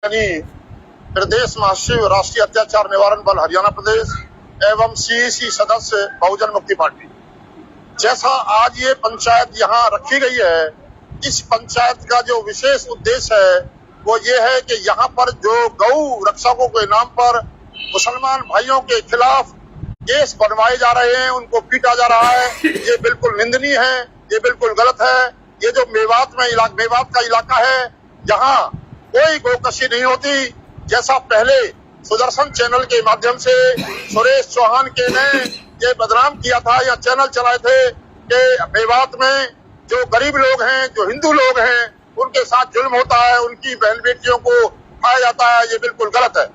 प्रदेश महासचिव राष्ट्रीय अत्याचार निवारण बल हरियाणा प्रदेश एवं सीईसी सदस्य बहुजन मुक्ति पार्टी। जैसा आज ये पंचायत यहाँ रखी गई है, इस पंचायत का जो विशेष उद्देश्य है वो ये है कि यहाँ पर जो गौ रक्षकों के नाम पर मुसलमान भाइयों के खिलाफ केस बनवाए जा रहे हैं, उनको पीटा जा रहा है, ये बिल्कुल निंदनीय है, ये बिल्कुल गलत है। ये जो मेवात का इलाका है, यहाँ कोई गोकशी नहीं होती। जैसा पहले सुदर्शन चैनल के माध्यम से सुरेश चौहान के ने ये बदनाम किया था या चैनल चलाए थे कि मेवात में जो गरीब लोग हैं, जो हिंदू लोग हैं, उनके साथ जुल्म होता है, उनकी बहन बेटियों को खाया जाता है, ये बिल्कुल गलत है।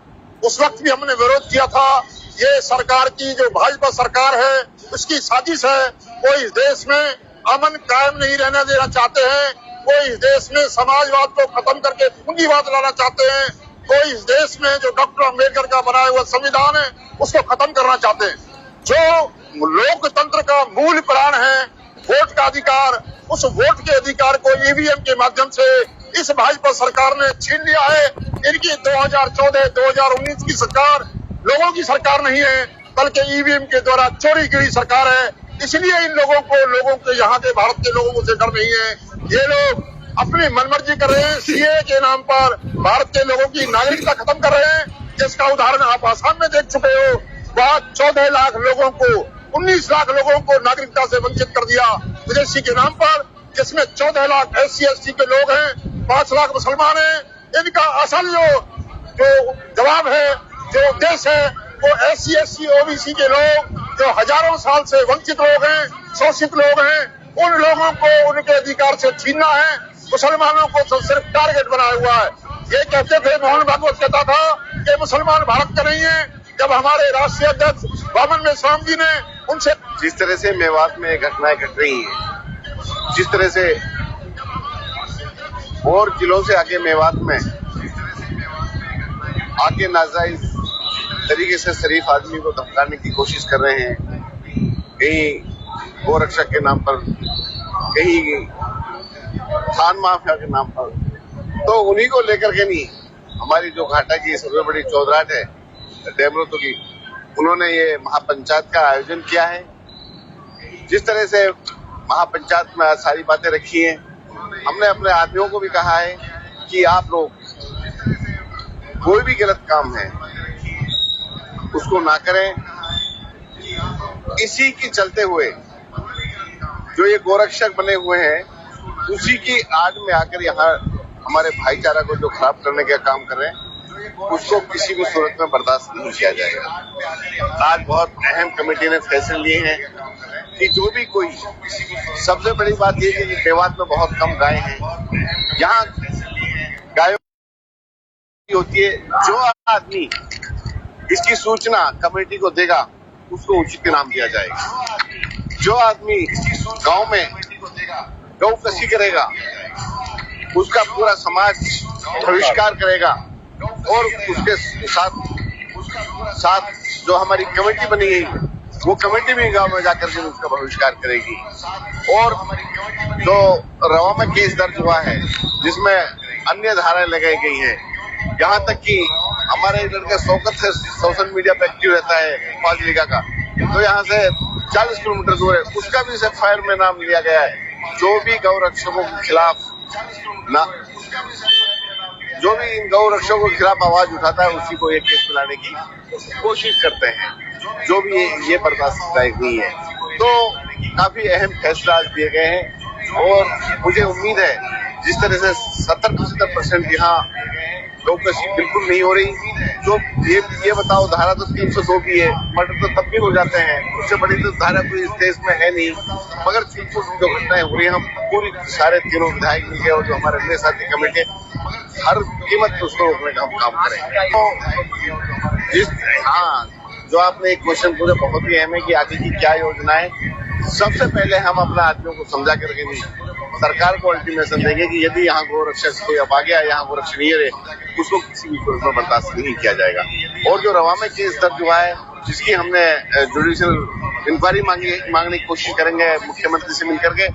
उस वक्त भी हमने विरोध किया था। ये सरकार की जो भाजपा सरकार है, उसकी साजिश है। वो इस देश में अमन कायम नहीं रहने देना चाहते हैं, वो इस देश में समाजवाद को खत्म करके पूंजीवाद लाना चाहते हैं, वो इस देश में जो डॉक्टर अम्बेडकर का बनाया हुआ संविधान है उसको खत्म करना चाहते हैं। जो लोकतंत्र का मूल प्राण है, वोट का अधिकार, उस वोट के अधिकार को ईवीएम के माध्यम से इस भाजपा सरकार ने छीन लिया है। इनकी 2014-2019 की सरकार लोगों की सरकार नहीं है, बल्कि ईवीएम के द्वारा चोरी की सरकार है। इसलिए इन लोगों के यहाँ के भारत के लोगों से डर नहीं है। ये लोग अपनी मनमर्जी कर रहे हैं, सीए के नाम पर भारत के लोगों की नागरिकता खत्म कर रहे हैं, जिसका उदाहरण आप आसाम में देख चुके हो। वहाँ 14 लाख लोगों को, 19 लाख लोगों को नागरिकता से वंचित कर दिया विदेशी के नाम पर, जिसमें 14 लाख SC/ST के लोग हैं, 5 लाख मुसलमान हैं। इनका असल जो जवाब है, जो उद्देश्य है, वो SC/ST OBC के लोग जो हजारों साल से वंचित लोग हैं, शोषित लोग हैं, उन लोगों को उनके अधिकार से छीनना है। मुसलमानों को तो सिर्फ टारगेट बनाया हुआ है। ये कहते थे, मोहन भागवत कहता था कि मुसलमान भारत का नहीं है। जब हमारे राष्ट्रीय अध्यक्ष वामन मेश्राम जी ने उनसे जिस तरह से मेवात में घटनाएं घट रही हैं, जिस तरह से और जिलों से आके मेवात में आके नाजायज तरीके से शरीफ आदमी को धमकाने की कोशिश कर रहे हैं, कहीं गोरक्षक के नाम पर, कहीं खान माफिया के नाम पर, तो उन्हीं को लेकर के नहीं, हमारी जो घाटा की सबसे बड़ी चौधराहट है डेमरोतो की, उन्होंने ये महापंचायत का आयोजन किया है। जिस तरह से महापंचायत में सारी बातें रखी हैं, हमने अपने आदमियों को भी कहा है कि आप लोग कोई भी गलत काम है उसको ना करें। इसी के चलते हुए जो ये गोरक्षक बने हुए हैं, उसी की आड़ में आकर यहाँ हमारे भाईचारा को जो खराब करने का काम कर रहे हैं, उसको किसी भी सूरत में बर्दाश्त नहीं किया जाएगा। आज बहुत अहम कमेटी ने फैसले लिए हैं कि जो भी कोई, सबसे बड़ी बात ये है कि मेवात में बहुत कम गाय हैं, यहाँ गायों की होती है। जो आदमी इसकी सूचना कमेटी को देगा, उसको उचित इनाम दिया जाएगा। जो आदमी गांव में गौ कसी करेगा, उसका पूरा समाज बहिष्कार करेगा, और उसके साथ जो हमारी कमेटी बनी गई, वो कमेटी भी गांव में जाकर के उसका बहिष्कार करेगी। और जो रवा में केस दर्ज हुआ है, जिसमें अन्य धाराएं लगाई गई हैं, यहाँ तक कि हमारे लड़का शौकत है, सोशल मीडिया पे एक्टिव रहता है, फाजिलिका का, तो यहाँ से 40 किलोमीटर दूर है, उसका भी FIR में नाम लिया गया है। जो भी गौ रक्षकों के खिलाफ जो भी इन गौ रक्षकों के खिलाफ आवाज उठाता है, उसी को एक केस मिलाने की कोशिश करते हैं, जो भी ये बर्दाश्त लायक नहीं है। तो काफी अहम फैसला आज दिए गए हैं, और मुझे उम्मीद है जिस तरह से 70-75% यहाँ गौकशी बिल्कुल नहीं हो रही। जो ये बताओ, धारा तो 302 भी है, मर्डर तो तब भी हो जाते हैं, उससे बड़ी तो धारा कोई इस देश में है नहीं। मगर जो घटनाएं हो रही है, हम पूरी सारे तीनों विधायक मिलकर और जो हमारे अन्य साथी कमेटी, हर कीमत पे उसको रोकने का हम काम करें। तो जो आपने एक क्वेश्चन पूछा, बहुत ही अहम है कि आगे की क्या योजनाएं। सबसे पहले हम अपने आदमियों को समझा करके नहीं, सरकार को अल्टीमेशन देंगे कि यदि यहाँ गोरक्षक कोई अब आ गया, यहाँ गोरक्षक नहीं रहे, उसको किसी भी सूरत में बर्दाश्त नहीं किया जाएगा। और जो रवा में केस दर्ज हुआ है, जिसकी हमने जुडिशियल इंक्वायरी मांगने की कोशिश करेंगे मुख्यमंत्री से मिलकर के,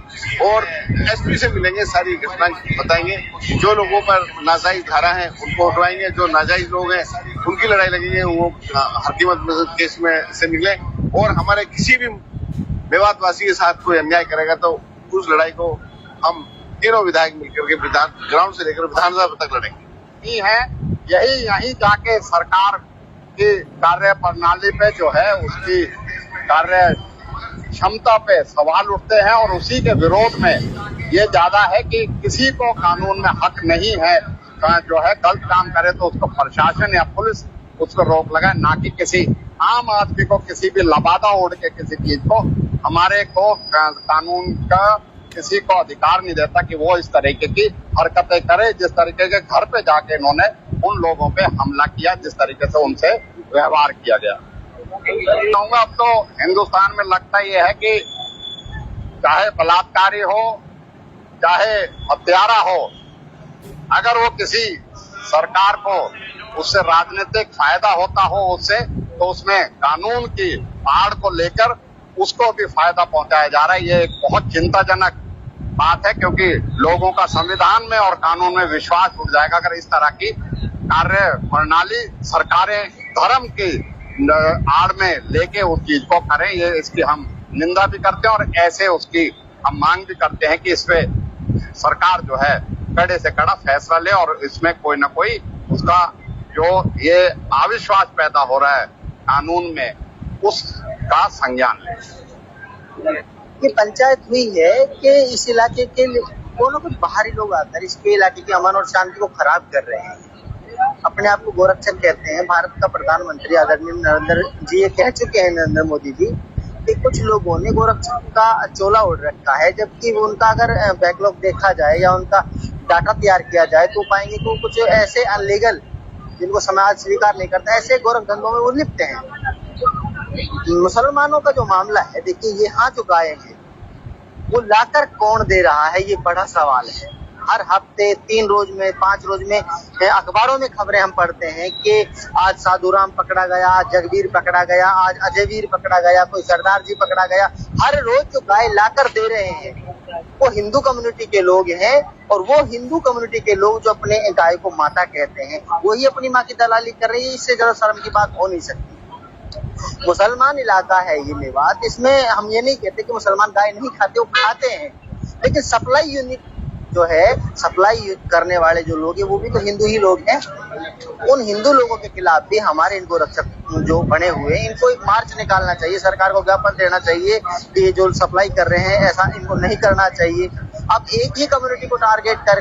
और एसपी से मिलेंगे, सारी घटना बताएंगे। जो लोगों पर नाजायज धारा है उनको हटवाएंगे, जो नाजायज लोग हैं उनकी लड़ाई लगेंगे, वो हर कीमत केस में से निकले। और हमारे किसी भी मेवातवासी के साथ कोई अन्याय करेगा तो उस लड़ाई को हम तीनों विधायक मिलकर के ग्राउंड से लेकर विधानसभा तक लड़ेंगे। यही जाके सरकार की कार्य प्रणाली पे जो है उसकी कार्य क्षमता पे सवाल उठते हैं, और उसी के विरोध में ये ज्यादा है कि किसी को कानून में हक नहीं है जो है गलत काम करे तो उसको प्रशासन या पुलिस उसको रोक लगाए, ना कि किसी आम आदमी को किसी भी लबादा ओढ़ के किसी चीज को। हमारे को कानून का किसी को अधिकार नहीं देता कि वो इस तरीके की हरकतें करे, जिस तरीके के घर पे जाके इन्होंने उन लोगों पे हमला किया, जिस तरीके से उनसे व्यवहार किया गया। कहूँगा अब तो हिंदुस्तान में लगता ये है कि चाहे बलात्कारी हो चाहे हत्यारा हो, अगर वो किसी सरकार को उससे राजनीतिक फायदा होता हो उससे, तो उसमें कानून की आड़ को लेकर उसको भी फायदा पहुंचाया जा रहा है। ये एक बहुत चिंताजनक बात है, क्योंकि लोगों का संविधान में और कानून में विश्वास उठ जाएगा अगर इस तरह की कार्य प्रणाली सरकारें धर्म की आड़ में लेके उस चीज को करें। ये इसकी हम निंदा भी करते हैं और ऐसे उसकी हम मांग भी करते हैं कि इसपे सरकार जो है कड़े से कड़ा फैसला ले और इसमें कोई ना कोई उसका जो ये अविश्वास पैदा हो रहा है कानून में उसका संज्ञान ले। ये पंचायत हुई है कि इस इलाके के कोई ना कुछ बाहरी लोग आकर इसके इलाके की अमन और शांति को खराब कर रहे हैं। अपने आप को गोरक्षक कहते हैं। भारत का प्रधानमंत्री आदरणीय नरेंद्र जी ये कह चुके हैं, नरेंद्र मोदी जी, कि कुछ लोगों ने गोरक्षक का चोला ओढ़ रखा है, जबकि उनका अगर बैकलॉग देखा जाए या उनका डाटा तैयार किया जाए तो पाएंगे कि कुछ ऐसे अनलीगल जिनको समाज स्वीकार नहीं करता ऐसे गोरख धंधों में वो लिप्त हैं। मुसलमानों का जो मामला है, देखिए यहाँ जो गाय है वो लाकर कौन दे रहा है, ये बड़ा सवाल है। हर हफ्ते 3 रोज में 5 रोज में अखबारों में खबरें हम पढ़ते हैं कि आज साधुराम पकड़ा गया, आज जगवीर पकड़ा गया, आज अजयवीर पकड़ा गया, कोई सरदार जी पकड़ा गया। हर रोज जो गाय लाकर दे रहे हैं वो हिंदू कम्युनिटी के लोग हैं, और वो हिंदू कम्युनिटी के लोग जो अपने गाय को माता कहते हैं वही अपनी माँ की दलाली कर रही है। इससे ज्यादा शर्म की बात हो नहीं सकती। मुसलमान इलाका है ये मेवात, इसमें हम ये नहीं कहते कि मुसलमान गाय नहीं खाते, वो खाते हैं, लेकिन सप्लाई यूनिट जो है सप्लाई करने वाले जो लोग हैं वो भी तो हिंदू ही लोग हैं। उन हिंदू लोगों के खिलाफ भी हमारे इनको रक्षक जो बने हुए हैं इनको एक मार्च निकालना चाहिए, सरकार को ज्ञापन देना चाहिए कि ये जो सप्लाई कर रहे हैं ऐसा इनको नहीं करना चाहिए। अब एक ही कम्युनिटी को टारगेट कर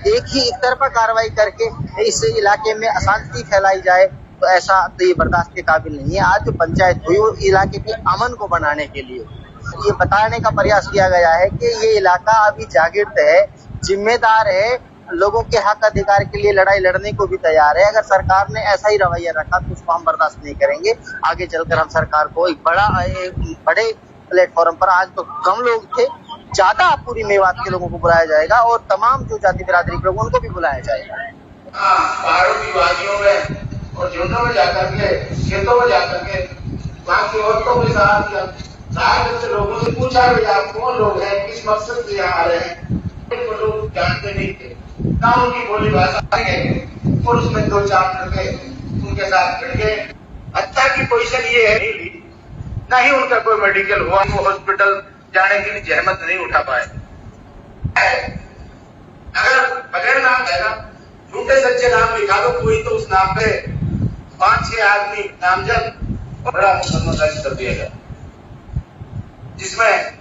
एक ही एक तरफा कार्रवाई करके इस इलाके में अशांति फैलाई जाए तो ऐसा तो ये बर्दाश्त के काबिल नहीं है। आज जो पंचायत हुई वो इलाके के अमन को बनाने के लिए ये बताने का प्रयास किया गया है कि ये इलाका अभी जागृत है, जिम्मेदार है, लोगों के हक अधिकार के लिए लड़ाई लड़ने को भी तैयार है। अगर सरकार ने ऐसा ही रवैया रखा तो उसको हम बर्दाश्त नहीं करेंगे। आगे चलकर हम सरकार को एक बड़े प्लेटफॉर्म पर, आज तो कम लोग थे, ज्यादा पूरी मेवात के लोगों को बुलाया जाएगा और तमाम जो जाति बिरादरी के लोग उनको भी बुलाया जाएगा। पहाड़ों की वादियों में और झुंडों में जाकर के, खेतों में जाकर के वहाँ की औरतों के साथ या से लोगों से पूछा भाई आप कौन लोग हैं, किस मकसद से यहाँ आ रहे हैं। तो लोग जानते नहीं थे, ना उनकी बोली भाषा है, और उसमें 2-4 लड़के उनके साथ मिल गए। हत्या की पोजीशन ये है, ना ही उनका कोई मेडिकल हुआ, वो हॉस्पिटल जाने के लिए जहमत नहीं उठा पाए। अगर बगैर नाम है ना, झूठे सच्चे नाम लिखा दो कोई, तो उस नाम पे 5-6 आदमी नामजद और बड़ा मुकदमा दर्ज कर दिया गया, जिसमें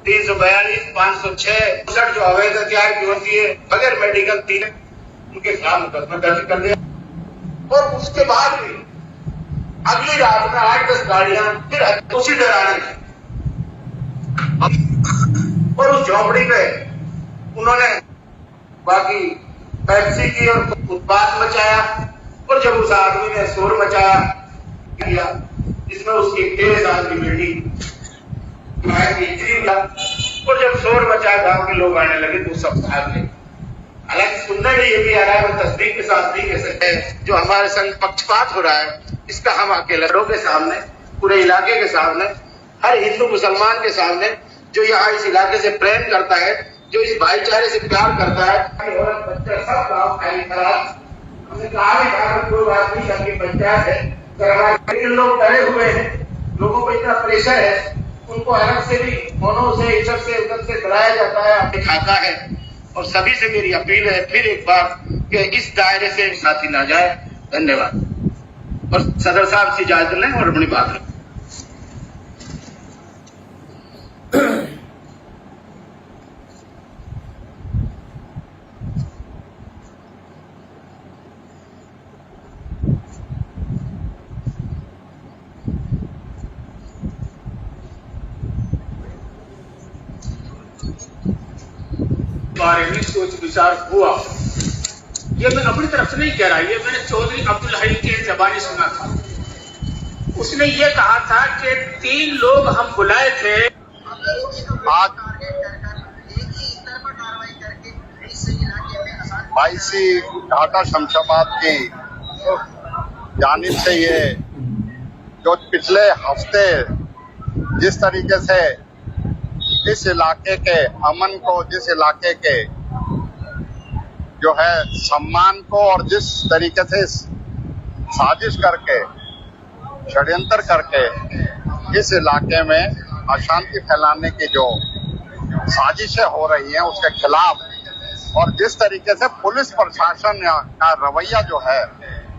342, 506, 64 जो अवैध हथियार की होती है बगैर मेडिकल 3 उनके खिलाफ मुकदमा दर्ज कर दिया। और उसके बाद भी अगली रात में 8-10 गाड़ियां फिर उसी डराने में, और उस झोपड़ी पे उन्होंने बाकी पैप्सी की और उत्पात मचाया। और जब उस आदमी ने शोर मचाया किया, जिसमें उसकी 13 साल की बेटी इंजरी हुआ, और जब शोर मचाया गांव के लोग आने लगे तो सब भाग गए। हालांकि सुनने में ये भी आ रहा है, तस्दीक के साथ भी कह सकते हैं, जो हमारे संग पक्षपात हो रहा है इसका हम अकेले लोगों के सामने, पूरे इलाके के सामने हर हिंदू मुसलमान के सामने जो यहाँ इस इलाके से प्रेम करता है, जो इस भाईचारे से प्यार करता है, औरत बच्चा सब गाँव खाली करा। हमने कहा भी था कोई बात नहीं, सबकी पंचायत है, लेकिन लोग डरे हुए हैं, लोगों को इतना प्रेशर है, उनको अलग से भी फोनों से इधर से उधर से डराया जाता है, आपने खाता है। और सभी से मेरी अपील है फिर एक बार कि इस दायरे से साथी ना जाए। धन्यवाद। और सदर साहब से इजाजत लें और अपनी बात रखें। बारे में सोच विचार हुआ। ये मैं अपनी तरफ से नहीं कह रहा, ये मैंने चौधरी अब्दुल हलीम की जबानी सुना था। उसने ये कहा था कि 3 लोग हम बुलाए थे। आज 22 ढाका शमशाबाद की जानिब से ये जो पिछले हफ्ते जिस तरीके से इस इलाके के अमन को, जिस इलाके के जो है सम्मान को, और जिस तरीके से साजिश करके, षड्यंत्र करके इस इलाके में अशांति फैलाने की जो साजिशें हो रही हैं उसके खिलाफ, और जिस तरीके से पुलिस प्रशासन का रवैया जो है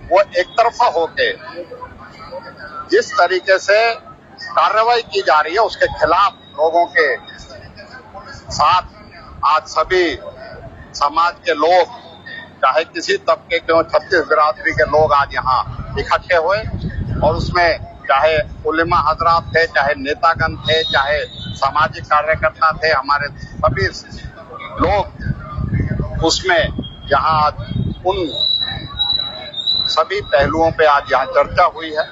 वो एक तरफा होके जिस तरीके से कार्रवाई की जा रही है उसके खिलाफ लोगों के साथ आज सभी समाज के लोग, चाहे किसी तबके के, 36 बिरादरी के लोग आज यहाँ इकट्ठे हुए। और उसमें चाहे उलेमा हजरात थे, चाहे नेतागण थे, चाहे सामाजिक कार्यकर्ता थे, हमारे सभी लोग उसमें यहाँ उन सभी पहलुओं पे आज यहाँ चर्चा हुई है।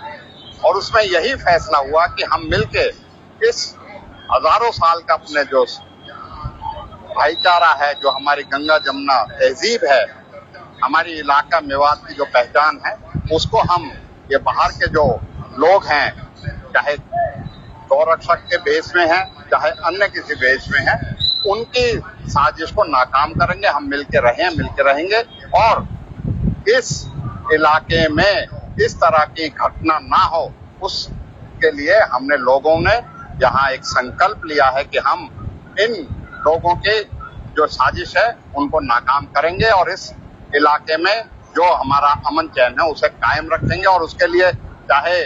और उसमें यही फैसला हुआ कि हम मिलके इस हजारों साल का अपने जो भाईचारा है, जो हमारी गंगा जमुना तहजीब है, हमारी इलाका मेवात की जो पहचान है, उसको हम ये बाहर के जो लोग हैं, चाहे गौरक्षक के बेस में हैं, चाहे अन्य किसी बेस में हैं, उनकी साजिश को नाकाम करेंगे। हम मिलके रहेंगे और इस इलाके में इस तरह की घटना ना हो, उसके लिए हमने लोगों ने यहाँ एक संकल्प लिया है कि हम इन लोगों के जो साजिश है उनको नाकाम करेंगे और इस इलाके में जो हमारा अमन चैन है उसे कायम रखेंगे। और उसके लिए चाहे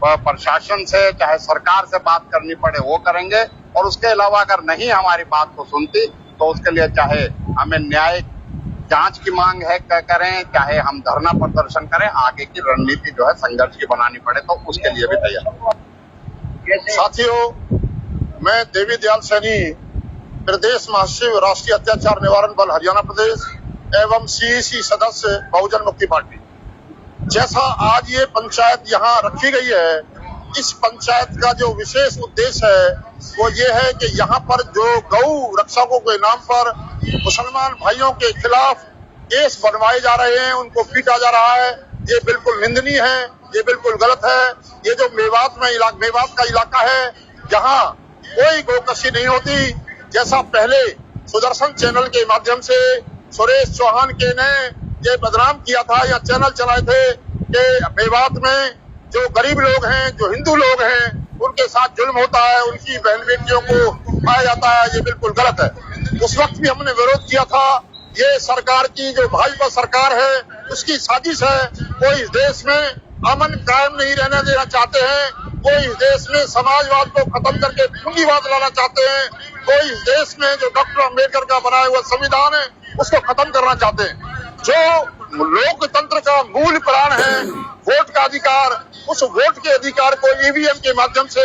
प्रशासन से, चाहे सरकार से बात करनी पड़े वो करेंगे। और उसके अलावा अगर नहीं हमारी बात को सुनती तो उसके लिए चाहे हमें न्यायिक जांच की मांग है करें, चाहे हम धरना प्रदर्शन करें, आगे की रणनीति जो है संघर्ष की बनानी पड़े तो उसके लिए भी तैयार। साथियों, मैं देवी दयाल सैनी, प्रदेश महासचिव राष्ट्रीय अत्याचार निवारण बल हरियाणा प्रदेश एवं CEC सदस्य बहुजन मुक्ति पार्टी। जैसा आज ये पंचायत यहाँ रखी गई है, इस पंचायत का जो विशेष उद्देश्य है वो ये है कि यहाँ पर जो गौ रक्षकों के नाम पर मुसलमान भाइयों के खिलाफ केस बनवाए जा रहे हैं, उनको पीटा जा रहा है, ये बिल्कुल निंदनीय है, ये बिल्कुल गलत है। ये जो मेवात का इलाका है, यहाँ कोई गोकशी नहीं होती। जैसा पहले सुदर्शन चैनल के माध्यम से सुरेश चौहान के ने ये बदनाम किया था या चैनल चलाए थे कि मेवात में जो गरीब लोग हैं, जो हिंदू लोग हैं, उनके साथ जुल्म होता है, उनकी बहन बेटियों को पाया जाता है, ये बिल्कुल गलत है। उस वक्त भी हमने विरोध किया था। ये सरकार की जो भाजपा सरकार है उसकी साजिश है। कोई इस देश में अमन कायम नहीं रहने देना चाहते हैं, कोई इस देश में समाजवाद को खत्म करके पूंजीवाद लाना चाहते हैं, कोई इस देश में जो डॉक्टर अम्बेडकर का बनाया हुआ संविधान है उसको खत्म करना चाहते हैं। जो लोकतंत्र का मूल प्राण है वोट का अधिकार, उस वोट के अधिकार को EVM के माध्यम से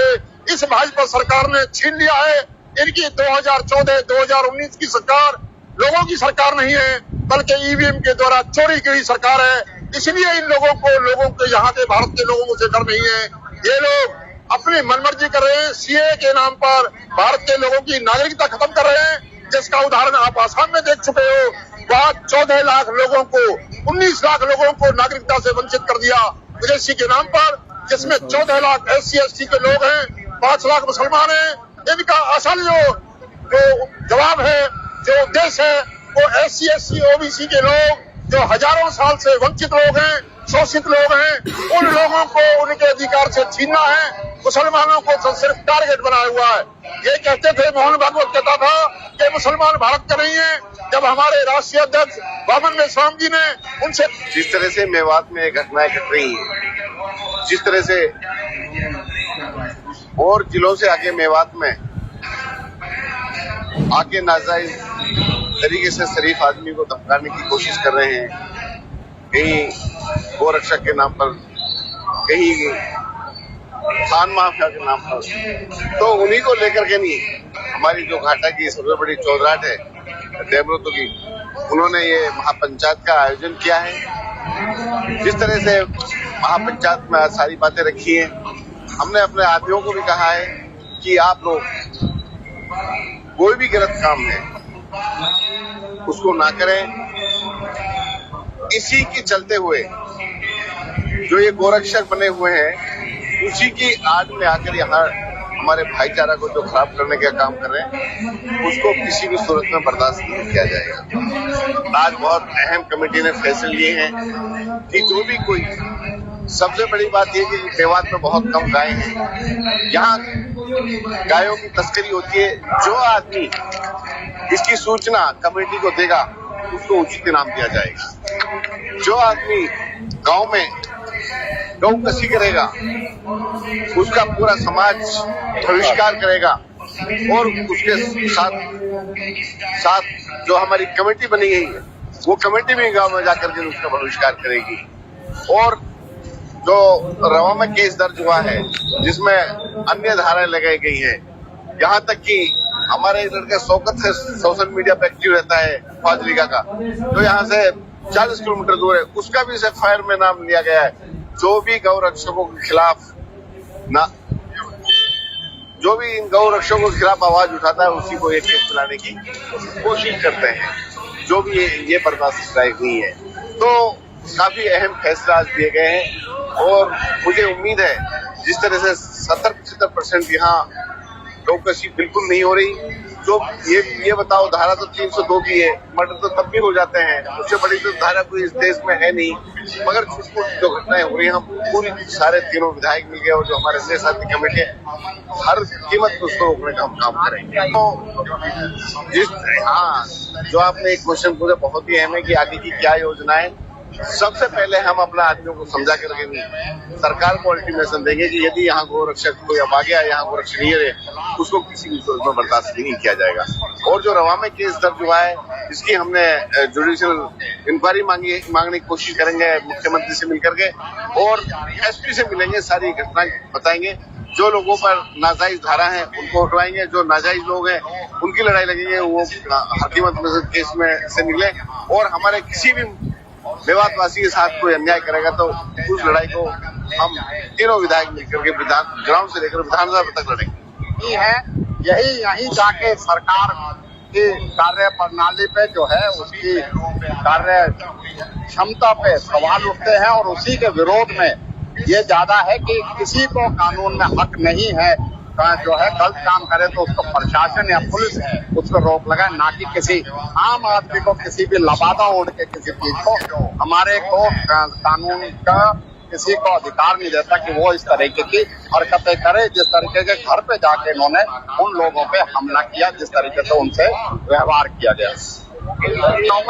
इस भाजपा सरकार ने छीन लिया है। इनकी 2014-2019 की सरकार लोगों की सरकार नहीं है, बल्कि EVM के द्वारा चोरी की सरकार है। इसलिए इन लोगों को यहाँ के भारत के लोगों से डर नहीं है। ये लोग अपनी मनमर्जी कर रहे हैं, CAA के नाम पर भारत के लोगों की नागरिकता खत्म कर रहे हैं, जिसका उदाहरण आप आसाम में देख चुके हो। वहाँ 14 लाख लोगों को, 19 लाख लोगों को नागरिकता से वंचित कर दिया विदेशी के नाम पर, जिसमें 14 लाख SC ST के लोग हैं, 5 लाख मुसलमान हैं। इनका असल जो जवाब है, जो उद्देश्य है, वो SC SC OBC के लोग जो हजारों साल से वंचित लोग हैं, शोषित लोग हैं, उन लोगों को उनके अधिकार से छीनना है। मुसलमानों को तो सिर्फ टारगेट बनाया हुआ है। ये कहते थे, मोहन भागवत कहता था कि मुसलमान भारत का नहीं है। जब हमारे राष्ट्रीय अध्यक्ष वामन मेश्राम जी ने उनसे जिस तरह से मेवात में घटनाएं घट रही हैं, जिस तरह से और जिलों से आके मेवात में आके नाजायज तरीके से शरीफ आदमी को धमकाने की कोशिश कर रहे हैं, कहीं गोरक्षक के नाम पर, कहीं खान माफिया के नाम पर, तो उन्हीं को लेकर के नहीं, हमारी जो घाटा की सबसे बड़ी चौधराहट है देवव्रतों की, उन्होंने ये महापंचायत का आयोजन किया है। जिस तरह से महापंचायत में सारी बातें रखी हैं, हमने अपने आदमियों को भी कहा है कि आप लोग कोई भी गलत काम है उसको ना करें। इसी के चलते हुए जो ये गोरक्षक बने हुए हैं, उसी की आड़ में आकर यहाँ हमारे भाईचारा को जो खराब करने का काम कर रहे हैं, उसको किसी भी सूरत में बर्दाश्त नहीं किया जाएगा। आज बहुत अहम कमेटी ने फैसले लिए हैं कि जो भी कोई, सबसे बड़ी बात यह कि मेवात में बहुत कम गाय हैं, यहाँ गायों की तस्करी होती है। जो आदमी इसकी सूचना कमेटी को देगा उसको उचित इनाम दिया जाएगा। जो आदमी गांव में गौ कसी करेगा उसका पूरा समाज बहिष्कार करेगा, और उसके साथ जो हमारी कमेटी बनी गई है वो कमेटी भी गांव में जाकर के उसका बहिष्कार करेगी। और जो रवा में केस दर्ज हुआ है जिसमें अन्य धाराएं लगाई गई है, यहाँ तक कि हमारे लड़के शौकत से सोशल मीडिया पे एक्टिव रहता है फाजिलिका का, तो यहाँ से 40 किलोमीटर दूर है, उसका भी FIR में नाम लिया गया है। जो भी गौ रक्षकों के खिलाफ जो भी इन गौ रक्षकों के खिलाफ आवाज उठाता है, उसी को एक केस चलाने की कोशिश करते हैं, जो भी ये बर्दाश्त लायक नहीं है। तो काफी अहम फैसले आज दिए गए हैं, और मुझे उम्मीद है जिस तरह से 70-75% यहाँ गौकशी बिल्कुल नहीं हो रही। जो ये बताओ, धारा तो 302 की है, मर्डर तो तब भी हो जाते हैं, उससे बड़ी तो धारा कोई इस देश में है नहीं। मगर जो घटनाएं हो रही हैं, हम पूरी सारे तीनों विधायक मिल गए और जो हमारे देश साथी कमेटी है, हर कीमत पर उसको रोकने का हम काम करेंगे। तो जो आपने एक क्वेश्चन पूछा बहुत ही अहम है कि आगे की क्या योजनाएं। सबसे पहले हम अपने आदमियों को समझा करके नहीं, सरकार को अल्टीमेशन देंगे कि यदि यहाँ गोरक्षक कोई अब आ गया, यहाँ गोरक्षक नहीं रहे, उसको किसी भी सूरत में बर्दाश्त नहीं किया जाएगा। और जो रवा में केस दर्ज हुआ है, इसकी हमने जुडिशियल इंक्वायरी मांगने की कोशिश करेंगे मुख्यमंत्री से मिलकर के, और SP से मिलेंगे, सारी घटना बताएंगे। जो लोगों पर नाजायज धारा है उनको हटवाएंगे, जो नाजायज लोग हैं उनकी लड़ाई लगेंगे, वो हर कीमत में केस में से निकले। और हमारे किसी भी मेवातवासी के साथ कोई अन्याय करेगा तो उस लड़ाई को हम तीनों विधायक मिलकर के ग्राउंड से लेकर विधानसभा तक लड़ेंगे। यही जाके सरकार की कार्य प्रणाली पे जो है, उसकी कार्य क्षमता पे सवाल उठते हैं, और उसी के विरोध में ये ज्यादा है कि किसी को कानून में हक नहीं है जो है गलत काम करे तो उसको प्रशासन या पुलिस उस पर रोक लगाए, ना कि किसी आम आदमी को किसी भी लबादा ओढ़ के किसी चीज को। हमारे को कानून का किसी को अधिकार नहीं देता कि वो इस तरीके की हरकतें करे, जिस तरीके के घर पे जाके इन्होंने उन लोगों पे हमला किया, जिस तरीके से उनसे व्यवहार किया गया।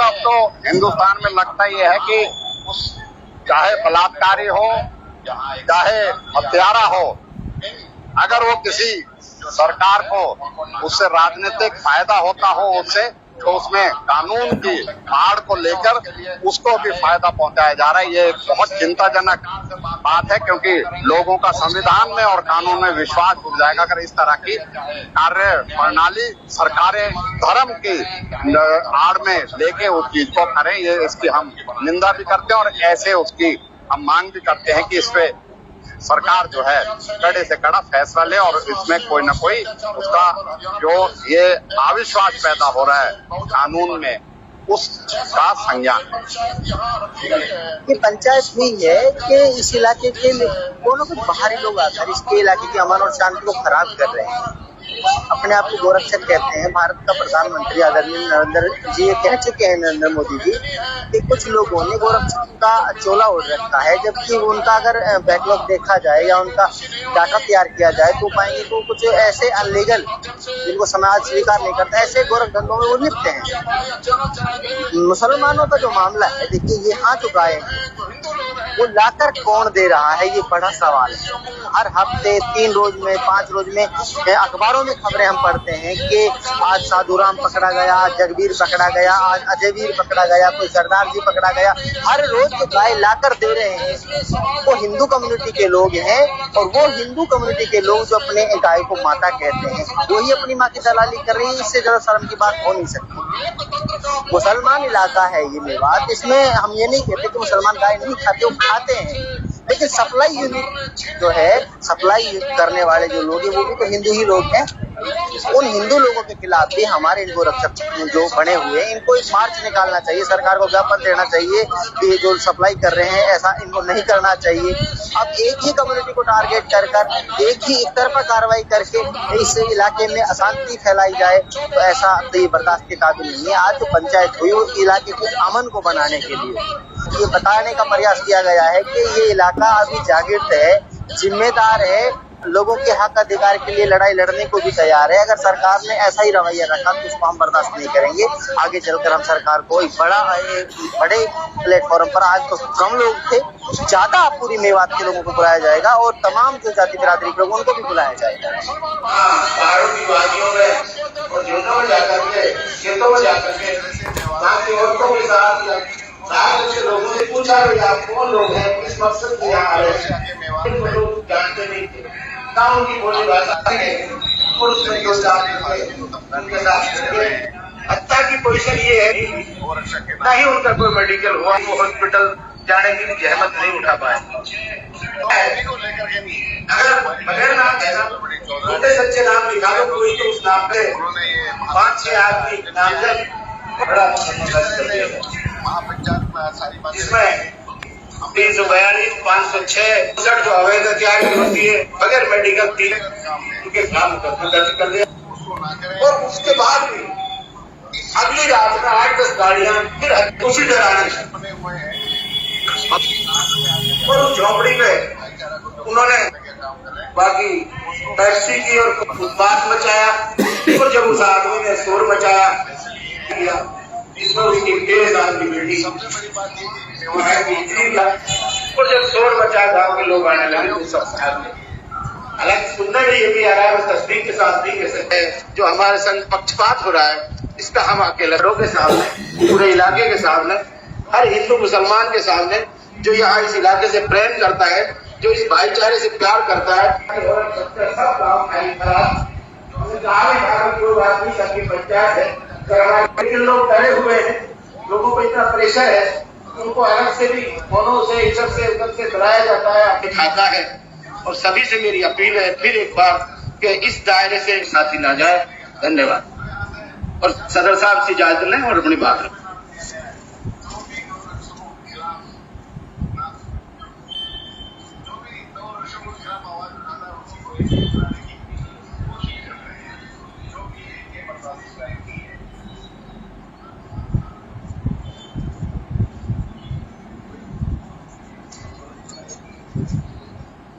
अब तो हिंदुस्तान में लगता ये है कि चाहे बलात्कारी हो चाहे हत्यारा हो, अगर वो किसी सरकार को उससे राजनीतिक फायदा होता हो उससे, तो उसमें कानून की आड़ को लेकर उसको भी फायदा पहुंचाया जा रहा है। ये बहुत चिंताजनक बात है, क्योंकि लोगों का संविधान में और कानून में विश्वास उठ जाएगा अगर इस तरह की कार्य प्रणाली सरकारें धर्म की आड़ में लेके उस चीज को करें। ये इसकी हम निंदा भी करते हैं, और ऐसे उसकी हम मांग भी करते हैं कि इस पे सरकार जो है कड़े से कड़ा फैसला ले, और इसमें कोई न कोई उसका जो ये अविश्वास पैदा हो रहा है कानून में, उसका संज्ञान है। ये पंचायत हुई है कि इस इलाके के कोनो कुछ बाहरी लोग आकर इसके इलाके की अमन और शांति को खराब कर रहे हैं। अपने आप को गोरक्षक कहते हैं। भारत का प्रधानमंत्री आदरणीय नरेंद्र जी कह चुके हैं, नरेंद्र मोदी जी, कि कुछ लोगों ने गोरक्षक का चोला ओढ़ रखा है, जबकि उनका अगर बैकलॉग देखा जाए या उनका डाटा तैयार किया जाए तो पाएंगे तो कुछ ऐसे अनलीगल जिनको समाज स्वीकार नहीं करता ऐसे गोरख धंधों में वो लिप्त हैं। मुसलमानों का जो मामला है, देखिए यहाँ जो गाय वो लाकर कौन दे रहा है, ये बड़ा सवाल है। हर हफ्ते 3 रोज में 5 रोज में अखबारों में खबरें हम पढ़ते हैं कि आज साधुराम पकड़ा गया, आज जगबीर पकड़ा गया, आज अजयवीर पकड़ा गया, कोई सरदार जी पकड़ा गया। हर रोज जो गाय लाकर दे रहे हैं वो हिंदू कम्युनिटी के लोग हैं, और वो हिंदू कम्युनिटी के लोग जो अपने गाय को माता कहते हैं वही अपनी माँ की दलाली कर रही है। इससे ज्यादा शर्म की बात हो नहीं सकती। मुसलमान इलाका है ये मेवात, इसमें हम ये नहीं कहते कि मुसलमान गाय नहीं खाते, वो खाते हैं, लेकिन सप्लाई यूनिट जो है, सप्लाई करने वाले जो लोग हैं वो भी तो हिंदू ही लोग हैं। उन हिंदू लोगों के खिलाफ भी हमारे इनको रक्षक जो बने हुए हैं इनको एक मार्च निकालना चाहिए, सरकार को ज्ञापन देना चाहिए कि जो सप्लाई कर रहे हैं ऐसा इनको नहीं करना चाहिए। अब एक ही कम्युनिटी को टारगेट कर एक ही एक तरफा कार्रवाई करके इस इलाके में अशांति फैलाई जाए तो ऐसा तो ये बर्दाश्त के काबिल नहीं है। आज जो पंचायत हुई वो इलाके के अमन को बनाने के लिए ये बताने का प्रयास किया गया है कि ये इलाका अभी जागृत है, जिम्मेदार है, लोगों के हक अधिकार के लिए लड़ाई लड़ने को भी तैयार है। अगर सरकार ने ऐसा ही रवैया रखा तो उसको हम बर्दाश्त नहीं करेंगे। आगे चलकर हम सरकार को एक बड़े प्लेटफॉर्म पर, आज तो कम लोग थे, ज्यादा पूरी मेवात के लोगों को बुलाया जाएगा और तमाम जो जाति बिरादरी के लोग उनको भी बुलाया जाएगा। पहाड़ों की वादियों में और जंगलों में जाकर के, खेतों में जाकर के, वहाँ की औरतों के साथ लोगों से पूछा आप कौन लोग हैं, किस मकसद से यहाँ आए हैं, लोग जानते नहीं थे। ना उनकी बोली भाषा है और उसमें जो उनके साथ हत्या की पोजीशन ये है, ना ही उनका कोई मेडिकल हुआ, वो हॉस्पिटल जाने की जहमत नहीं उठा पाए। अगर बगैर नाम छोटे सच्चे नाम लिखा दो कोई तो उस नाम पे 5-6 आदमी नामजद बड़ा इसमें 342, 506 जो अवैध हथियार होती है बगैर मेडिकल 3 उनके खिलाफ मुकदमा दर्ज कर दिया। और उसके बाद भी अगली रात में 8-10 गाड़ियां फिर उसी डराने और उस झोपड़ी में उन्होंने बाकी टैक्सी की और उत्पात मचाया। और जब उस आदमी ने शोर मचाया इसमें उसकी 13 साल की बेटी और जब शोर मचा गाँव के लोग आने लगे तो सब हालांकि सुनने में ये भी आ रहा है, तस्दीक के साथ भी कह सकते हैं जो हमारे संग पक्षपात हो रहा है इसका हम अकेले लोगों के सामने, पूरे इलाके के सामने, हर हिंदू मुसलमान के सामने जो यहाँ इस इलाके से प्रेम करता है, जो इस भाईचारे से प्यार करता है, सब गाँव सबकी पंचायत है, लोग डरे हुए हैं, लोगों को इतना प्रेशर है, उनको अलग से भी फोनों से इधर से उधर से डराया जाता है, दिखाता है। और सभी से मेरी अपील है फिर एक बार कि इस दायरे से साथी ना जाए। धन्यवाद। और सदर साहब से इजाजत लें और अपनी बात रखें।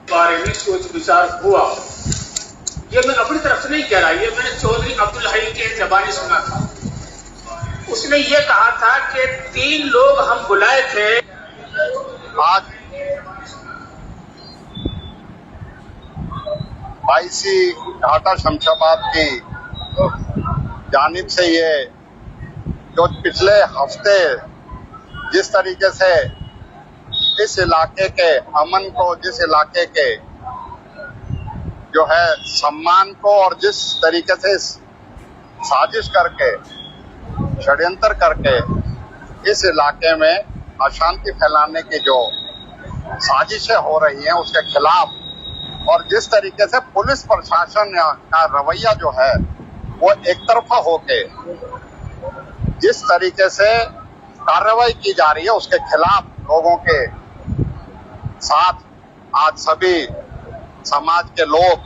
बारे में सोच विचार हुआ, ये मैं अपनी तरफ से नहीं कह रहा, ये मैंने चौधरी अब्दुल हई के जबानी सुना था। उसने ये कहा था कि 3 लोग हम बुलाए थे। आज 22 घाटा शमशाबाद की जानिब से ये जो पिछले हफ्ते जिस तरीके से इस इलाके के अमन को, जिस इलाके के जो है सम्मान को और जिस तरीके से साजिश करके, षड्यंत्र करके इस इलाके में अशांति फैलाने की जो साजिशें हो रही हैं उसके खिलाफ, और जिस तरीके से पुलिस प्रशासन का रवैया जो है वो एक तरफा होके जिस तरीके से कार्रवाई की जा रही है उसके खिलाफ लोगों के साथ आज सभी समाज के लोग,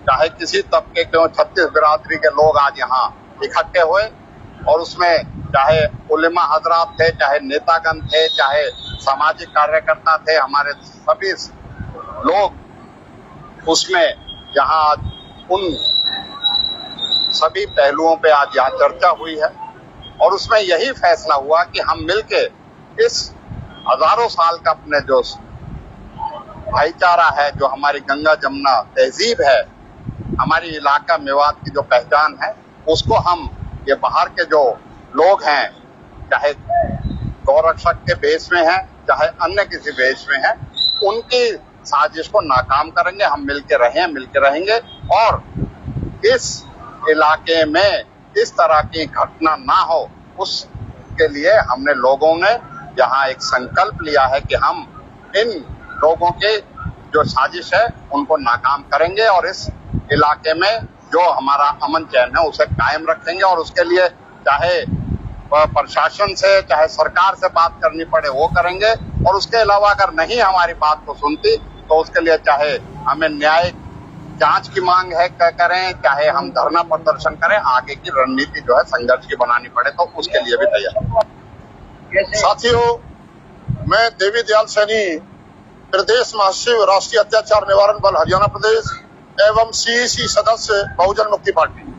चाहे किसी तबके के, 36 बिरादरी के लोग आज यहाँ इकट्ठे हुए और उसमें चाहे उलेमा हजरात थे, चाहे नेतागण थे, चाहे सामाजिक कार्यकर्ता थे, हमारे सभी लोग उसमें यहाँ उन सभी पहलुओं पे आज यहाँ चर्चा हुई है और उसमें यही फैसला हुआ कि हम मिलके इस हजारों साल का अपने जो भाईचारा है, जो हमारी गंगा जमुना तहजीब है, हमारी इलाका मेवात की जो पहचान है, उसको हम ये बाहर के जो लोग हैं, चाहे गौरक्षक के बेस में हैं, चाहे अन्य किसी बेस में हैं, उनकी साजिश को नाकाम करेंगे। हम मिलके रहेंगे और इस इलाके में इस तरह की घटना ना हो, उसके लिए हमने लोगों ने यहाँ एक संकल्प लिया है कि हम इन लोगों के जो साजिश है उनको नाकाम करेंगे और इस इलाके में जो हमारा अमन चैन है उसे कायम रखेंगे और उसके लिए चाहे प्रशासन से, चाहे सरकार से बात करनी पड़े वो करेंगे और उसके अलावा अगर नहीं हमारी बात को सुनती तो उसके लिए चाहे हमें न्यायिक जांच की मांग है करें, चाहे हम धरना प्रदर्शन करें, आगे की रणनीति जो है संघर्ष की बनानी पड़े तो उसके लिए भी तैयार। साथियों, मैं देवी दयाल सैनी, प्रदेश महासचिव राष्ट्रीय अत्याचार निवारण बल हरियाणा प्रदेश एवं सीईसी सदस्य बहुजन मुक्ति पार्टी।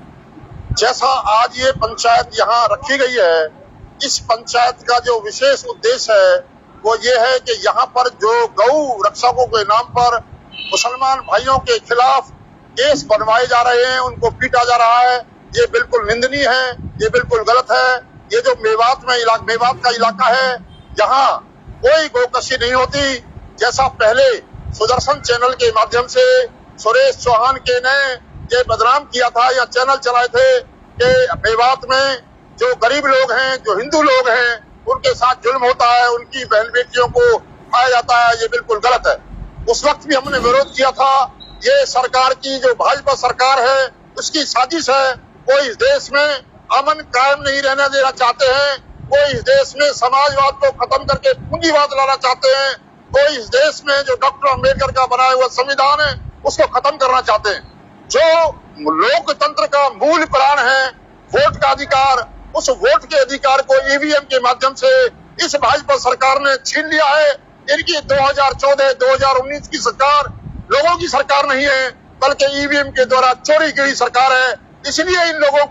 जैसा आज ये पंचायत यहाँ रखी गई है, इस पंचायत का जो विशेष उद्देश्य है वो ये है कि यहाँ पर जो गौ रक्षकों के नाम पर मुसलमान भाइयों के खिलाफ केस बनवाए जा रहे हैं, उनको पीटा जा रहा है, ये बिल्कुल निंदनीय है, ये बिल्कुल गलत है। ये जो मेवात का इलाका है, यहाँ कोई गोकशी नहीं होती। जैसा पहले सुदर्शन चैनल के माध्यम से सुरेश चौहान के ने ये बदनाम किया था या चैनल चलाए थे कि मेवात में जो गरीब लोग हैं, जो हिंदू लोग हैं, उनके साथ जुल्म होता है, उनकी बहन बेटियों को खाया जाता है, ये बिल्कुल गलत है। उस वक्त भी हमने विरोध किया था। ये सरकार की जो भाजपा सरकार है उसकी साजिश है। वो इस देश में अमन कायम नहीं रहने देना चाहते हैं, वो इस देश में समाजवाद को खत्म करके पूंजीवाद लाना चाहते हैं, वो इस देश में जो डॉक्टर अम्बेडकर का बनाया हुआ संविधान है उसको खत्म करना चाहते हैं। जो लोकतंत्र का मूल प्राण है वोट का अधिकार, उस वोट के अधिकार को ईवीएम के माध्यम से इस भाजपा सरकार ने छीन लिया है। इनकी 2014-2019 की सरकार लोगों की सरकार नहीं है, बल्कि ईवीएम के द्वारा चोरी की सरकार है। इसलिए इन लोगों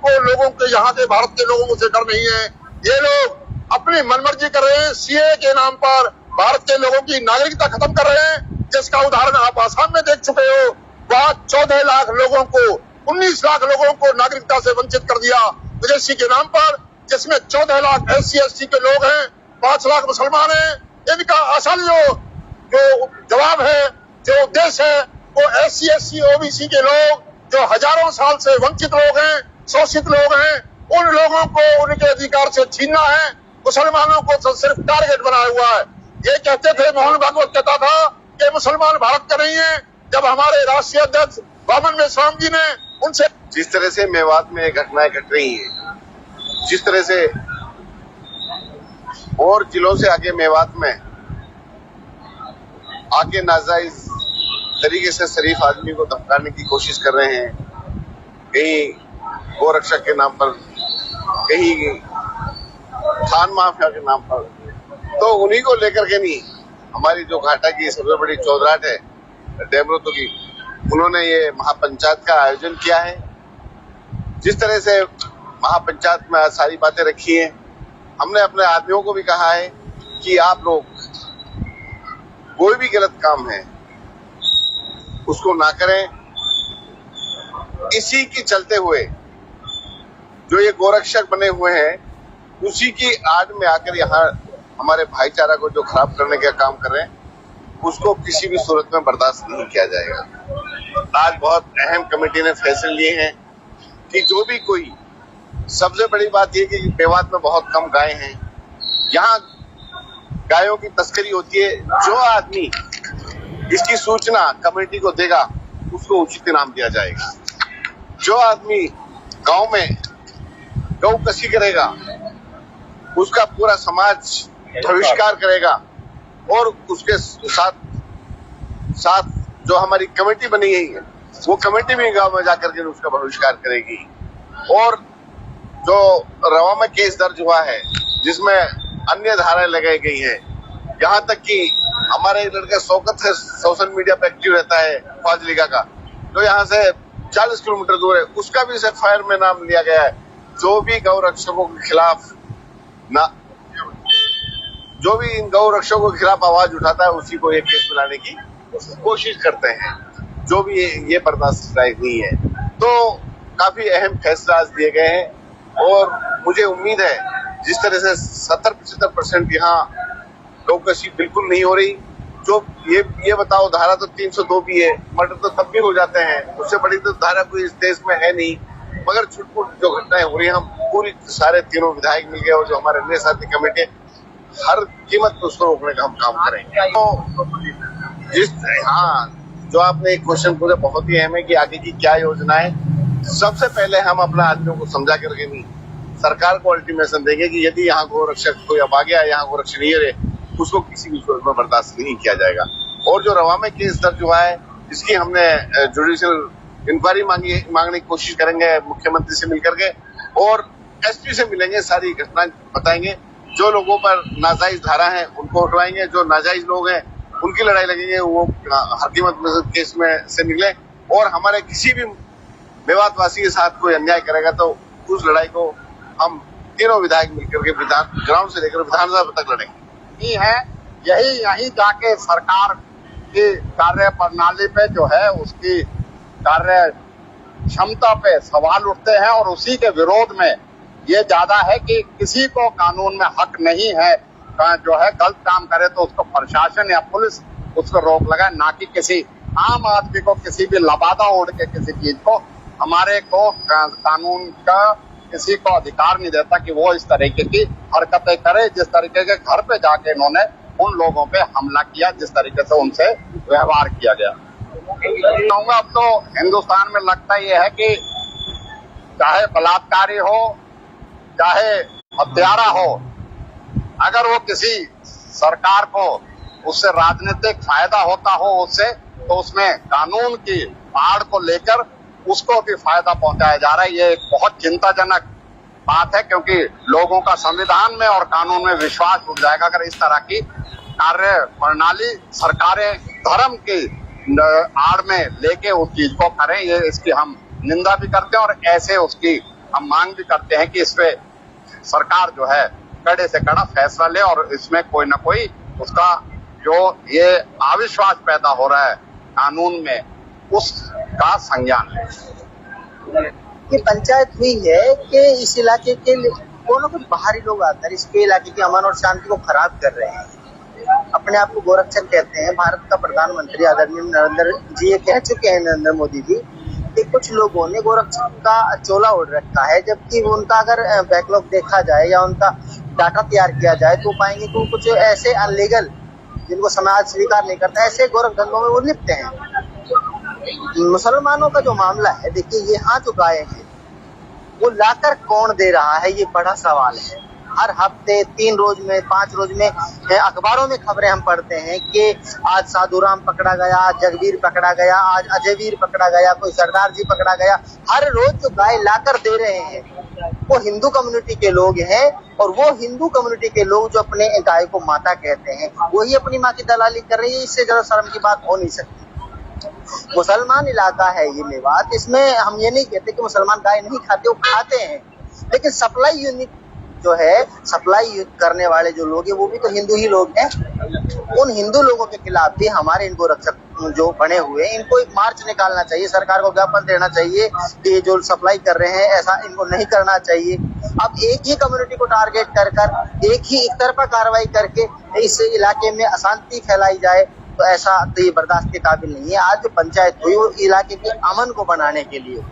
के यहाँ के भारत के लोगों से डर नहीं है। ये लोग अपनी मनमर्जी कर रहे हैं, सीए के नाम पर भारत के लोगों की नागरिकता खत्म कर रहे हैं, जिसका उदाहरण आप आसाम में देख चुके हो। वहाँ 14 लाख लोगों को, 19 लाख लोगों को नागरिकता से वंचित कर दिया विदेशी के नाम पर, जिसमें 14 लाख SC/ST के लोग हैं, 5 लाख मुसलमान हैं। इनका असल जो जवाब है, जो उद्देश्य है, वो SC/ST OBC के लोग जो हजारों साल से वंचित लोग हैं, शोषित लोग हैं, उन लोगों को उनके अधिकार से छीनना है। मुसलमानों को तो सिर्फ टारगेट बनाया हुआ है। ये कहते थे, मोहन भागवत कहता था कि मुसलमान भारत का नहीं है। जब हमारे राष्ट्रीय अध्यक्ष वामन मेश्राम जी ने उनसे जिस तरह से मेवात में घटनाएं घट रही हैं, जिस तरह से और जिलों से आगे मेवात में आके नाजायज तरीके से शरीफ आदमी को धमकाने की कोशिश कर रहे हैं, कहीं गोरक्षक के नाम पर, कहीं खान माफिया के नाम पर, तो उन्हीं को लेकर के नहीं, हमारी जो घाटा की सबसे बड़ी चौधराहट है डेमरोतो की, उन्होंने ये महापंचायत का आयोजन किया है। जिस तरह से महापंचायत में सारी बातें रखी हैं, हमने अपने आदमियों को भी कहा है कि आप लोग कोई भी गलत काम है उसको ना करें। इसी की चलते हुए जो ये गोरक्षक बने हुए हैं, उसी की आड़ में आकर यहाँ हमारे भाईचारा को जो खराब करने का काम कर रहे हैं, उसको किसी भी सूरत में बर्दाश्त नहीं किया जाएगा। आज बहुत अहम कमेटी ने फैसले लिए हैं कि जो भी कोई, सबसे बड़ी बात यह कि मेवात में बहुत कम गाय हैं, यहाँ गायों की तस्करी होती है। जो आदमी इसकी सूचना कमेटी को देगा उसको उचित इनाम दिया जाएगा। जो आदमी गांव में गौ कसी करेगा उसका पूरा समाज बहिष्कार करेगा और उसके साथ जो हमारी कमेटी बनी गई है वो कमेटी भी गांव में जाकर के उसका बहिष्कार करेगी। और जो रवा में केस दर्ज हुआ है जिसमें अन्य धाराएं लगाई गई है, यहाँ तक कि हमारे लड़का शौकत है सोशल मीडिया पे एक्टिव रहता है फाजिलिका का, जो यहाँ से 40 किलोमीटर दूर है, उसका भी एफआईआर में नाम लिया गया है। जो भी गौ रक्षकों के खिलाफ जो भी इन गौ रक्षकों के खिलाफ आवाज उठाता है उसी को ये केस में लाने की कोशिश करते हैं, जो भी ये बर्दाश्त लायक नहीं है। तो काफी अहम फैसला आज दिए गए हैं और मुझे उम्मीद है जिस तरह से 70-75% यहाँ गौकशी बिल्कुल नहीं हो रही। जो ये बताओ, धारा तो 302 भी है, मर्डर तो तब भी हो जाते हैं, उससे बड़ी तो धारा कोई इस देश में है नहीं। मगर छुटपुट जो घटनाएं हो रही है, हम पूरी सारे तीनों विधायक मिल गए और जो हमारे अन्य साथी कमेटी हर कीमत पर उसको रोकने का हम काम करेंगे। तो जो आपने एक क्वेश्चन पूछा बहुत ही अहम है कि आगे की क्या योजनाएं। सबसे पहले हम अपना आदमियों को समझा करके नहीं, सरकार को अल्टीमेशन देंगे कि यदि यहाँ गौ रक्षक कोई अब आ गया, यहाँ गौ रक्षक नहीं रहे, उसको किसी भी सूरत में बर्दाश्त नहीं किया जाएगा। और जो रवा में केस दर्ज हुआ है, इसकी हमने जुडिशियल इंक्वायरी मांगने की कोशिश करेंगे मुख्यमंत्री से मिलकर के, और एसपी से मिलेंगे, सारी घटना बताएंगे। जो लोगों पर नाजायज धारा है उनको उठवाएंगे, जो नाजायज लोग हैं उनकी लड़ाई लगेंगे, वो हर कीमत में केस में से निकले। और हमारे किसी भी मेवातवासी के साथ कोई अन्याय करेगा तो उस लड़ाई को हम तीनों विधायक मिलकर के ग्राउंड से लेकर विधानसभा तक लड़ेंगे। यही जाके सरकार की कार्य प्रणाली पे जो है उसकी कार्य क्षमता पे सवाल उठते हैं और उसी के विरोध में ये ज्यादा है कि किसी को कानून में हक नहीं है जो है गलत काम करे तो उसको प्रशासन या पुलिस उसको रोक लगाए, ना कि किसी आम आदमी को किसी भी लबादा ओढ़ के किसी चीज को। हमारे को कानून का किसी को अधिकार नहीं देता कि वो इस तरीके की हरकतें करे, जिस तरीके के घर पे जाके इन्होंने उन लोगों पे हमला किया, जिस तरीके से उनसे व्यवहार किया गया। अब तो हिंदुस्तान में लगता ये है कि चाहे बलात्कारी हो चाहे हत्यारा हो, अगर वो किसी सरकार को उससे राजनीतिक फायदा होता हो उससे, तो उसमें कानून की आड़ को लेकर उसको भी फायदा पहुंचाया जा रहा है। ये एक बहुत चिंताजनक बात है, क्योंकि लोगों का संविधान में और कानून में विश्वास उठ जाएगा अगर इस तरह की कार्य प्रणाली सरकारें धर्म की आड़ में लेके उस चीज को करें। ये इसकी हम निंदा भी करते हैं और ऐसे उसकी हम मांग भी करते हैं कि इस पे सरकार जो है कड़े से कड़ा फैसला ले और इसमें कोई ना कोई उसका जो ये अविश्वास पैदा हो रहा है कानून में उसका संज्ञान ले। ये पंचायत हुई है कि इस इलाके के कोनो कुछ बाहरी लोग आकर इसके इलाके की अमन और शांति को खराब कर रहे हैं। अपने आप को गोरक्षक कहते हैं। भारत का प्रधानमंत्री आदरणीय नरेंद्र जी ये कह चुके हैं, नरेंद्र मोदी जी, कि कुछ लोगों ने गोरक्षक का चोला ओढ़ रखा है, जबकि उनका अगर बैकलॉग देखा जाए या उनका डाटा तैयार किया जाए तो पाएंगे कि कुछ ऐसे अनलीगल जिनको समाज स्वीकार नहीं करता ऐसे गोरख धंधों में वो लिप्त हैं। मुसलमानों का जो मामला है, देखिए यहाँ जो गाय है वो लाकर कौन दे रहा है, ये बड़ा सवाल है। हर हफ्ते 3 रोज में 5 रोज में अखबारों में खबरें हम पढ़ते हैं कि आज साधुराम पकड़ा गया, आज जगवीर पकड़ा गया, आज अजयवीर पकड़ा गया, कोई सरदार जी पकड़ा गया। हर रोज जो गाय लाकर दे रहे हैं वो हिंदू कम्युनिटी के लोग हैं, और वो हिंदू कम्युनिटी के लोग जो अपने गाय को माता कहते हैं वही अपनी माँ की दलाली कर रही है। इससे ज्यादा शर्म की बात हो नहीं सकती। मुसलमान इलाका है ये मेवात, इसमें हम ये नहीं कहते कि मुसलमान गाय नहीं खाते, वो खाते हैं, लेकिन सप्लाई यूनिट जो है सप्लाई करने वाले जो लोग हैं वो भी तो हिंदू ही लोग हैं। उन हिंदू लोगों के खिलाफ भी हमारे इनको रक्षक जो बने हुए हैं इनको एक मार्च निकालना चाहिए, सरकार को ज्ञापन देना चाहिए कि जो सप्लाई कर रहे हैं ऐसा इनको नहीं करना चाहिए। अब एक ही कम्युनिटी को टारगेट कर एक ही एक तरफा कार्रवाई करके इस इलाके में अशांति फैलाई जाए तो ऐसा तो ये बर्दाश्त के काबिल नहीं है। आज जो पंचायत हुई वो इलाके के अमन को बनाने के लिए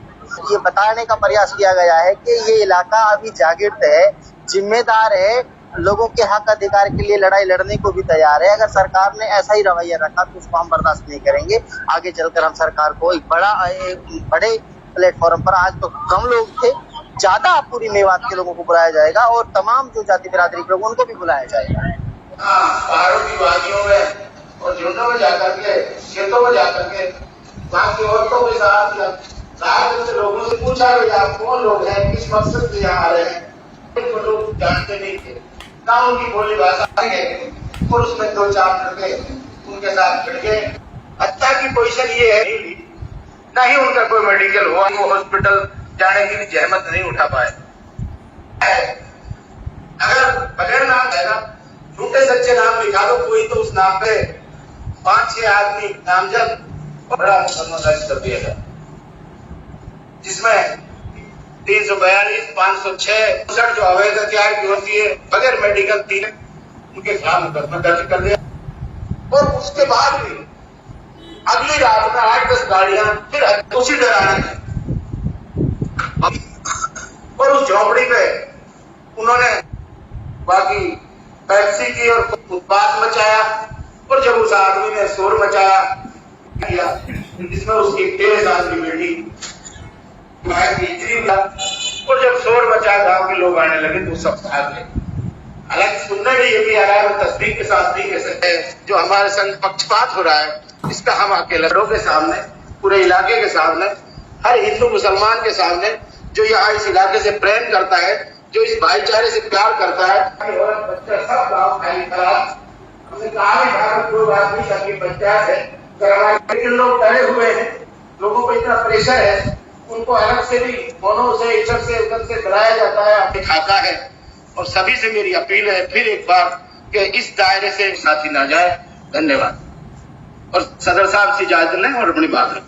ये बताने का प्रयास किया गया है कि ये इलाका अभी जागृत है, जिम्मेदार है, लोगों के हक अधिकार के लिए लड़ाई लड़ने को भी तैयार है। अगर सरकार ने ऐसा ही रवैया रखा तो उसको हम बर्दाश्त नहीं करेंगे। आगे चलकर हम सरकार को एक बड़े प्लेटफॉर्म पर, आज तो कम लोग थे ज्यादा पूरी मेवात के लोगों को बुलाया जाएगा और तमाम जो जाति बिरादरी के लोग उनको भी बुलाया जाएगा। पहाड़ों की वादियों में और झुंडों में जाकर के, खेतों में जाकर के, वहां की औरतों के साथ रात से लोगों से पूछा कि आप कौन लोग हैं, किस मकसद से यहाँ आ रहे हैं। उनको लोग जानते नहीं थे, ना उनकी बोली भाषा है, और उसमें 2-4 लड़के उनके साथ भिड़ गए। हत्या की पोजीशन ये है, ना ही उनका कोई मेडिकल हुआ, वो हॉस्पिटल जाने की जहमत नहीं उठा पाए। अगर बगैर नाम है ना, झूठे सच्चे नाम लिखा दो कोई, तो उस नाम पे 5-6 आदमी नामजद बड़ा मुकदमा दर्ज कर दिया गया, जिसमें 342, 506, 59 जो अवैध हथियार की होती है बगैर मेडिकल 3 उनके खिलाफ मुकदमा दर्ज कर दिया। और उसके बाद भी अगली रात में 8-10 गाड़ियां फिर उसी डराने और उस झोपड़ी पे उन्होंने बाकी पैप्सी की और उत्पात मचाया। और जब उस आदमी ने शोर मचाया किया, जिसमें उसकी 13 साल की बेटी और जब शोर मचा गांव के लोग आने लगे तो सब भाग गए। हालांकि सुनने में ये भी आ रहा है, तस्दीक के साथ नहीं कह सकते, जो हमारे संग पक्षपात हो रहा है इसका हम अकेले लोगों के सामने, पूरे इलाके के सामने, हर हिंदू मुसलमान के सामने, जो यहाँ इस इलाके से प्रेम करता है, जो इस भाईचारे से प्यार करता है, बच्चे सब गाँव खाली करा। हमने कहा है भारत 2 आदमी सबकी पंचायत है, अगर लोग डरे हुए हैं, लोगों को इतना प्रेशर है, उनको अलग से भी फोनों से, इज्जत से, उधर से डराया जाता है, दिखाता है। और सभी से मेरी अपील है फिर एक बार कि इस दायरे से साथी ना जाए। धन्यवाद। और सदर साहब से इजाजत लें और अपनी बात रखें।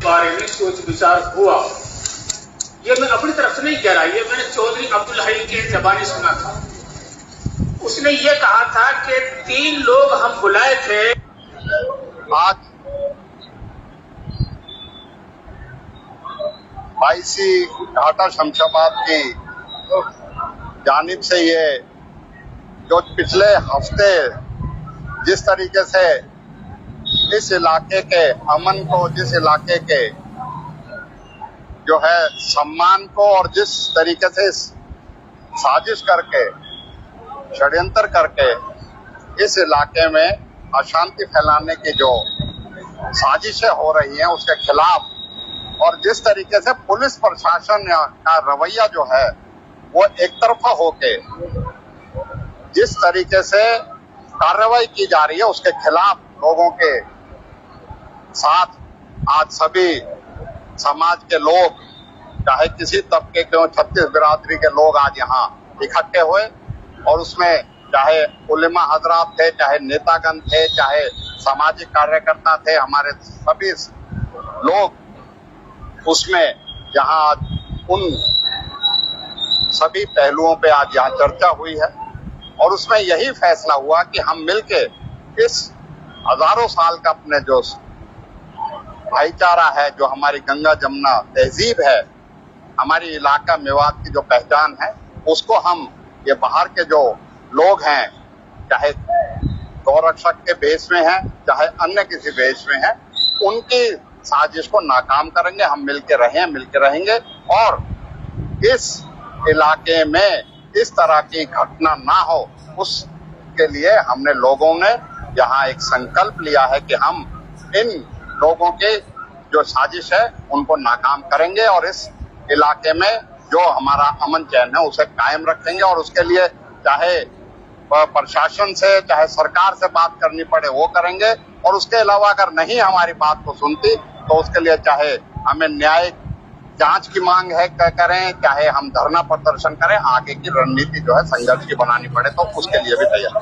बारे में सोच विचार हुआ, ये मैं अपनी तरफ से नहीं कह रहा, ये मैंने चौधरी अब्दुल हई के ज़बानी सुना था। उसने ये कहा था कि 3 लोग हम बुलाए थे। आज 22 घाटा शमशाबाद की जानिब से ये जो पिछले हफ्ते जिस तरीके से इस इलाके के अमन को, जिस इलाके के जो है सम्मान को, और जिस तरीके से साजिश करके, षड्यंत्र करके इस इलाके में अशांति फैलाने की जो साजिशें हो रही हैं उसके खिलाफ, और जिस तरीके से पुलिस प्रशासन का रवैया जो है वो एक तरफा होके जिस तरीके से कार्रवाई की जा रही है उसके खिलाफ लोगों के साथ आज सभी समाज के लोग, चाहे किसी तबके के, 36 बिरादरी के लोग आज यहाँ इकट्ठे हुए। और उसमें चाहे उलेमा हजरात थे, चाहे नेतागण थे, चाहे सामाजिक कार्यकर्ता थे, हमारे सभी लोग उसमें यहाँ आज उन सभी पहलुओं पे आज यहाँ चर्चा हुई है। और उसमें यही फैसला हुआ कि हम मिलके इस हजारों साल का अपने जो भाईचारा है, जो हमारी गंगा जमुना तहजीब है, हमारी इलाका मेवात की जो पहचान है, उसको हम ये बाहर के जो लोग हैं, चाहे गौरक्षक के भेष में हैं, चाहे अन्य किसी भेष में हैं, उनकी साजिश को नाकाम करेंगे। हम मिलके रहेंगे और इस इलाके में इस तरह की घटना ना हो, उसके लिए हमने लोगों ने यहाँ एक संकल्प लिया है कि हम इन लोगों के जो साजिश है उनको नाकाम करेंगे और इस इलाके में जो हमारा अमन चैन है उसे कायम रखेंगे। और उसके लिए चाहे प्रशासन से, चाहे सरकार से बात करनी पड़े वो करेंगे। और उसके अलावा अगर नहीं हमारी बात को सुनती तो उसके लिए चाहे हमें न्यायिक जांच की मांग है करें, चाहे हम धरना प्रदर्शन करें, आगे की रणनीति जो है संघर्ष की बनानी पड़े तो उसके लिए भी तैयार।